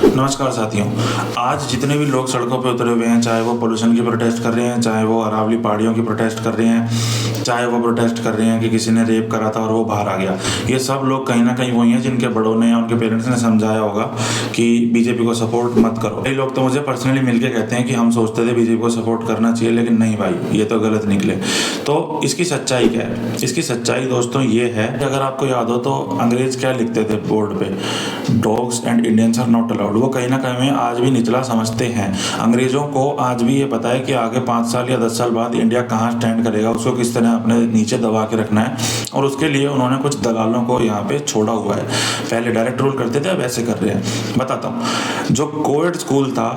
नमस्कार साथियों। आज जितने भी लोग सड़कों पे उतरे हुए हैं, चाहे वो पोल्यूशन की प्रोटेस्ट कर रहे हैं, चाहे वो अरावली पहाड़ियों की प्रोटेस्ट कर रहे हैं, चाहे वो प्रोटेस्ट कर रहे हैं कि किसी ने रेप करा था और वो बाहर आ गया, ये सब लोग कहीं ना कहीं वही हैं जिनके बड़ों ने या उनके पेरेंट्स ने समझाया होगा कि बीजेपी को सपोर्ट मत करो। कई लोग तो मुझे पर्सनली मिलके कहते हैं कि हम सोचते थे बीजेपी को सपोर्ट करना चाहिए, लेकिन नहीं भाई, ये तो गलत निकले। तो इसकी सच्चाई क्या है? इसकी सच्चाई दोस्तों ये है कि अगर आपको याद हो तो अंग्रेज क्या लिखते थे बोर्ड पे, dogs and Indians are not allowed. वो कहीं ना कहीं आज भी निचला समझते हैं। अंग्रेजों को आज भी ये पता है कि आगे 5 साल या 10 साल बाद इंडिया कहाँ स्टैंड करेगा, उसको किस तरह अपने नीचे दबा के रखना है, और उसके लिए उन्होंने कुछ दलालों को यहाँ पे छोड़ा हुआ है। पहले डायरेक्ट रूल करते थे, अब ऐसे कर रहे हैं। बताता हूँ, जो कोएड स्कूल था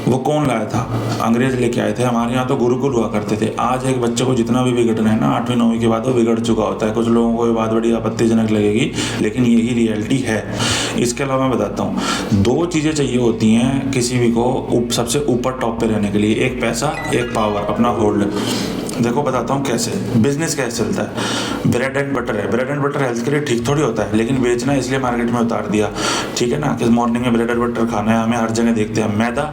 वो कौन लाया था? अंग्रेज लेके आए थे। हमारे यहाँ तो गुरुकुल हुआ करते थे। आज एक बच्चे को जितना भी बिगड़ना है ना, 8वीं 9वीं के बाद वो बिगड़ चुका होता है। कुछ लोगों को ये बात बड़ी आपत्तिजनक लगेगी, लेकिन यही रियलिटी है। इसके अलावा मैं बताता हूँ, 2 चीज़ें चाहिए होती हैं किसी भी को सबसे ऊपर टॉप पे रहने के लिए, एक पैसा, एक पावर, अपना होल्ड। देखो बताता हूँ कैसे बिजनेस कैसे चलता है। ब्रेड एंड बटर है, ब्रेड एंड बटर हेल्थ के लिए ठीक थोड़ी होता है, लेकिन बेचना है इसलिए मार्केट में उतार दिया, ठीक है ना, कि मॉर्निंग में ब्रेड एंड बटर खाना है हमें। हर जगह देखते हैं मैदा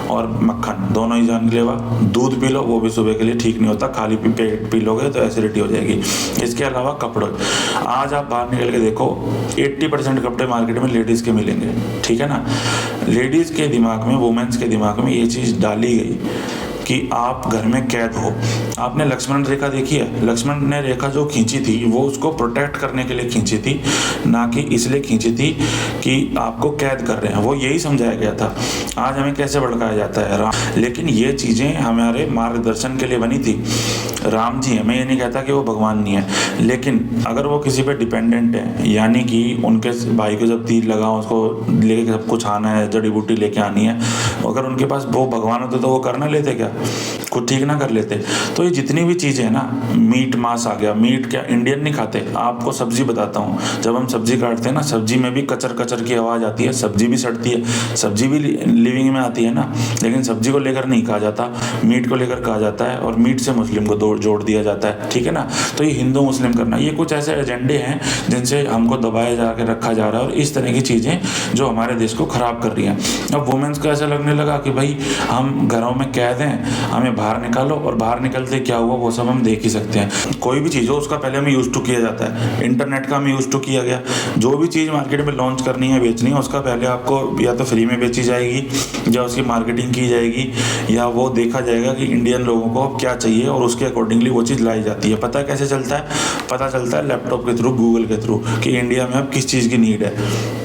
और मक्खन दोनों ही जानलेवा। दूध पी लो, वो भी सुबह के लिए ठीक नहीं होता, खाली पेट पी लोगे तो एसिडिटी हो जाएगी। इसके अलावा कपड़े, आज आप बाहर निकल के देखो 80% कपड़े मार्केट में लेडीज़ के मिलेंगे, ठीक है ना। लेडीज़ के दिमाग में, वुमेन्स के दिमाग में ये चीज़ डाली गई कि आप घर में कैद हो। आपने लक्ष्मण रेखा देखी है? लक्ष्मण ने रेखा जो खींची थी वो उसको प्रोटेक्ट करने के लिए खींची थी, ना कि इसलिए खींची थी कि आपको कैद कर रहे हैं। वो यही समझाया गया था। आज हमें कैसे भड़काया जाता है राम, लेकिन ये चीज़ें हमारे मार्गदर्शन के लिए बनी थी। राम जी हैं, मैं ये नहीं कहता कि वो भगवान नहीं है, लेकिन अगर वो किसी पे डिपेंडेंट है, यानी कि उनके भाई को जब तीर लगा उसको लेके सब कुछ आना है, जड़ी बूटी लेके आनी है, अगर उनके पास वो भगवान होते तो वो कर ना लेते क्या? खुद ठीक ना कर लेते? तो ये जितनी भी चीज़ें हैं ना, मीट मांस आ गया, मीट क्या इंडियन नहीं खाते? आपको सब्जी बताता हूँ, जब हम सब्जी काटते हैं ना, सब्जी में भी कचर कचर की आवाज़ आती है, सब्जी भी सड़ती है, सब्जी भी लिविंग में आती है ना, लेकिन सब्जी को लेकर नहीं कहा जाता, मीट को लेकर कहा जाता है, और मीट से मुस्लिम को जोड़ दिया जाता है, ठीक है ना। तो ये हिंदू मुस्लिम करना, ये कुछ ऐसे एजेंडे हैं जिनसे हमको दबाया जा के रखा जा रहा है, और इस तरह की चीज़ें जो हमारे देश को ख़राब कर रही हैं। अब वुमेन्स को ऐसा लगने लगा कि भाई हम घरों में कैद हैं, हमें बाहर निकालो, और बाहर निकलते क्या हुआ वो सब हम देख ही सकते हैं। कोई भी चीज़ हो उसका पहले हमें यूज टू किया जाता है। इंटरनेट का हमें यूज टू किया गया। जो भी चीज़ मार्केट में लॉन्च करनी है, बेचनी है, उसका पहले आपको या तो फ्री में बेची जाएगी, या उसकी मार्केटिंग की जाएगी, या वो देखा जाएगा कि इंडियन लोगों को क्या चाहिए, और उसके अकॉर्डिंगली वो चीज़ लाई जाती है। पता कैसे चलता है? पता चलता है लैपटॉप के थ्रू, गूगल के थ्रू, कि इंडिया में अब किस चीज़ की नीड है।